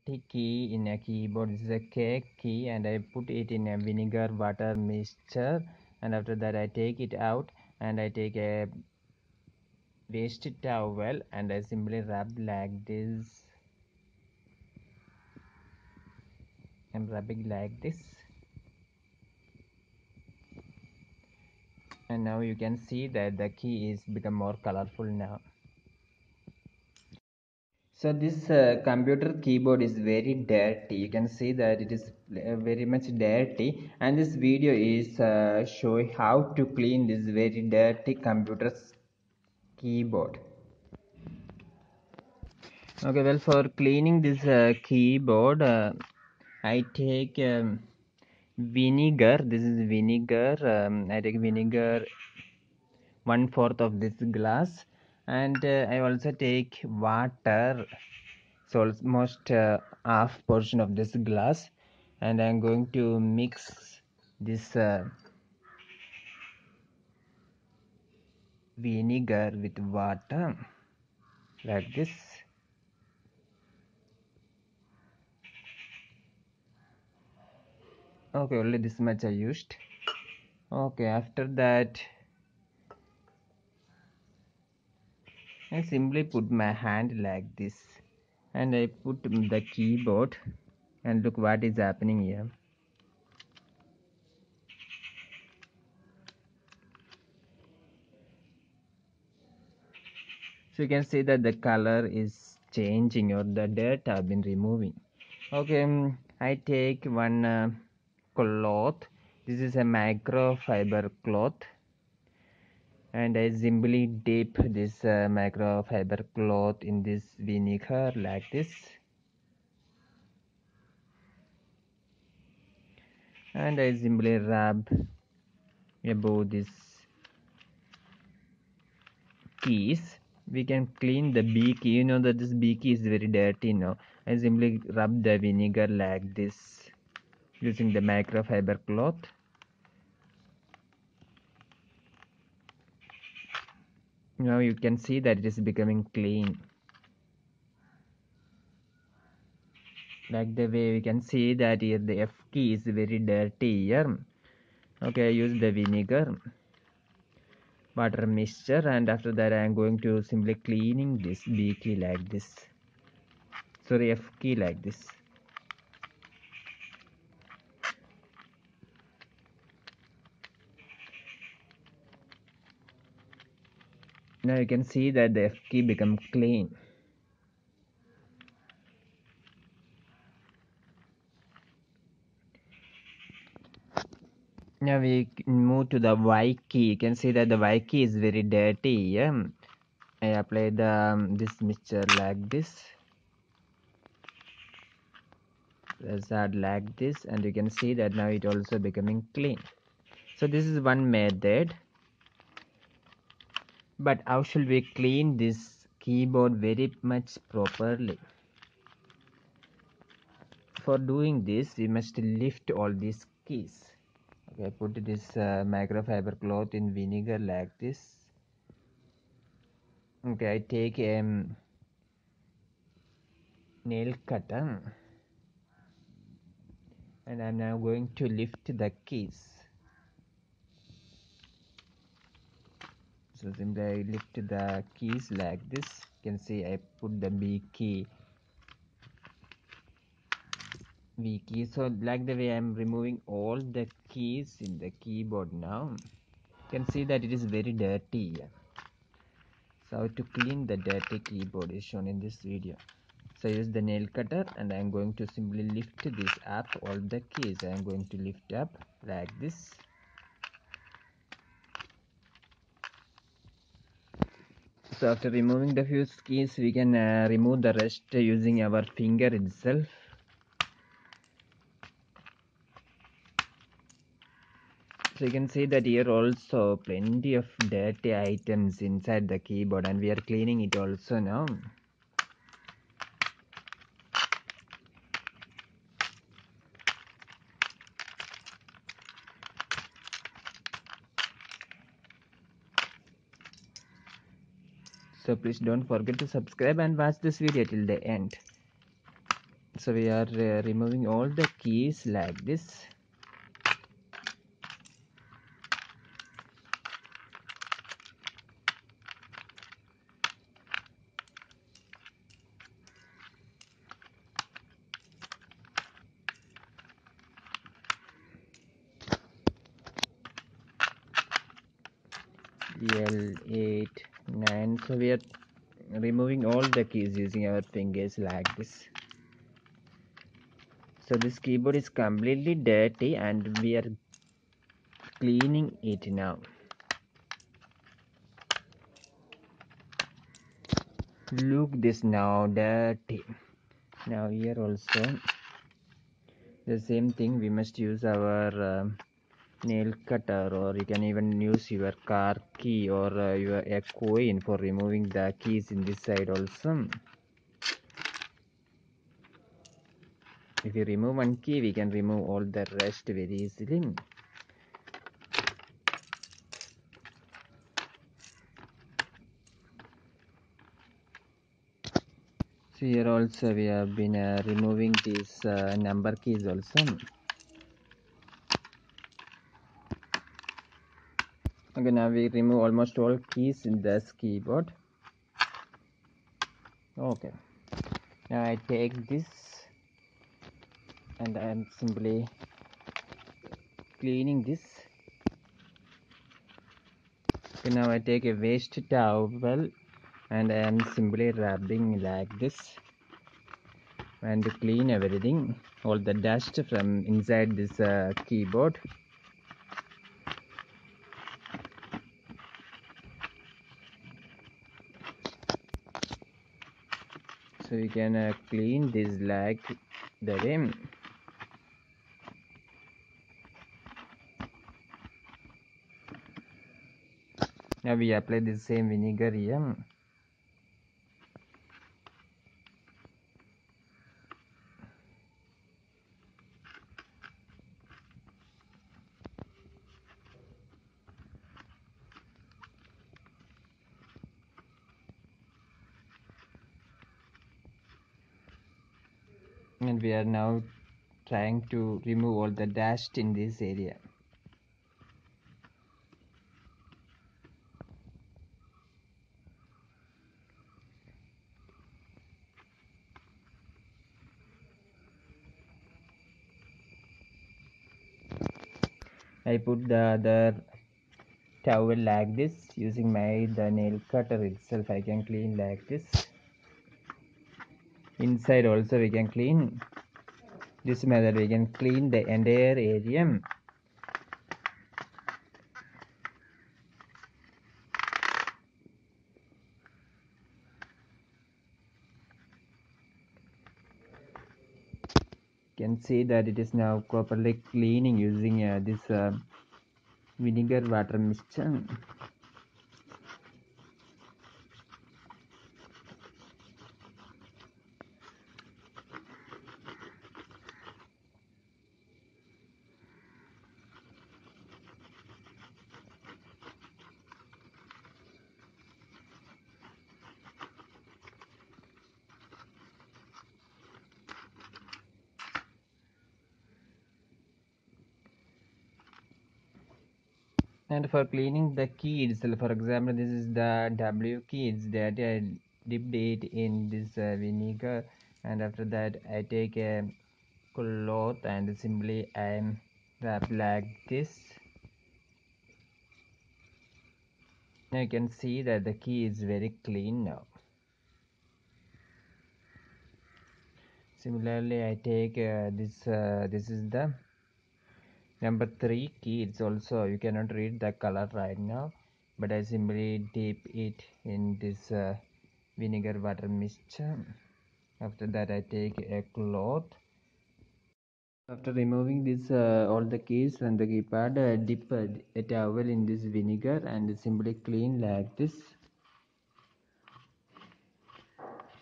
key in a keyboard. This is a K key, and I put it in a vinegar water mixture, and after that I take it out and I take a waste towel and I simply rub like this. I'm rubbing like this, and now you can see that the key is become more colorful now. So this computer keyboard is very dirty. You can see that it is very much dirty, and this video is showing how to clean this very dirty computer's keyboard. Okay, well, for cleaning this keyboard, I take vinegar. This is vinegar. I take vinegar 1/4 of this glass, and I also take water, so almost half portion of this glass, and I'm going to mix this vinegar with water like this. Okay, only this much I used. Okay, after that I simply put my hand like this, and I put the keyboard, and look what is happening here. So you can see that the color is changing, or the dirt have been removing. Okay, I take one cloth. This is a microfiber cloth, and I simply dip this microfiber cloth in this vinegar like this, and I simply rub above this keys. We can clean the B key. You know that this B key is very dirty now. I simply rub the vinegar like this using the microfiber cloth. Now you can see that it is becoming clean. Like the way we can see that here the F key is very dirty here. Okay, I use the vinegar water mixture, and after that I am going to simply cleaning this B key like this. Sorry, F key like this. Now you can see that the F key become clean. Now we move to the Y key. You can see that the Y key is very dirty. Yeah, I apply the this mixture like this. Let's add like this, and you can see that now it also becoming clean. So this is one method. But how should we clean this keyboard very much properly? For doing this, we must lift all these keys. Okay, put this microfiber cloth in vinegar like this. Okay, I take a nail cutter, and I'm now going to lift the keys. So simply I lift the keys like this. You can see I put the B key, V key. So like the way I'm removing all the keys in the keyboard now. You can see that it is very dirty. So how to clean the dirty keyboard is shown in this video. So I use the nail cutter, and I am going to simply lift this up. All the keys I am going to lift up like this. So after removing the few keys, we can remove the rest using our finger itself. So you can see that here also plenty of dirty items inside the keyboard, and we are cleaning it also now. So please don't forget to subscribe and watch this video till the end. So we are removing all the keys like this. L8, 9. So we are removing all the keys using our fingers like this. So this keyboard is completely dirty and we are cleaning it now. Look this now dirty. Now here also the same thing, we must use our nail cutter, or you can even use your car key or your a coin for removing the keys in this side also. If you remove one key, we can remove all the rest very easily. So here also we have been removing these number keys also. Okay, now we remove almost all keys in this keyboard. Okay, now I take this and I am simply cleaning this. Okay, now I take a waste towel and I am simply rubbing like this and clean everything, all the dust from inside this keyboard. So you can clean this like the way. Now we apply the same vinegar here. And we are now trying to remove all the dust in this area. I put the other towel like this, using the nail cutter itself I can clean like this. Inside also we can clean. This method we can clean the entire area. You can see that it is now properly cleaning using this vinegar water mixture. And for cleaning the key itself, for example, this is the W key. It's that I dipped it in this vinegar, and after that I take a cloth and simply I wrap like this. Now you can see that the key is very clean now. Similarly, I take this is the number 3 key. It's also, you cannot read the color right now, but I simply dip it in this vinegar water mixture. After that I take a cloth. After removing this all the keys and the keypad, dip a towel in this vinegar and simply clean like this.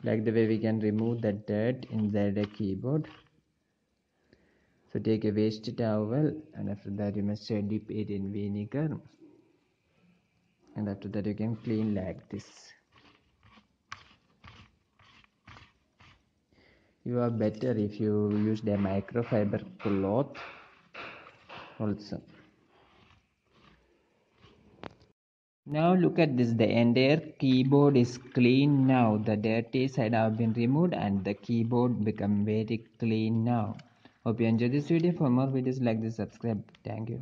Like the way we can remove the dirt inside the keyboard. So take a waste towel and after that you must dip it in vinegar, and after that you can clean like this. You are better if you use the microfiber cloth also. Now look at this, the entire keyboard is clean now. The dirty side have been removed and the keyboard become very clean now. Hope you enjoyed this video. For more videos like this, subscribe. Thank you.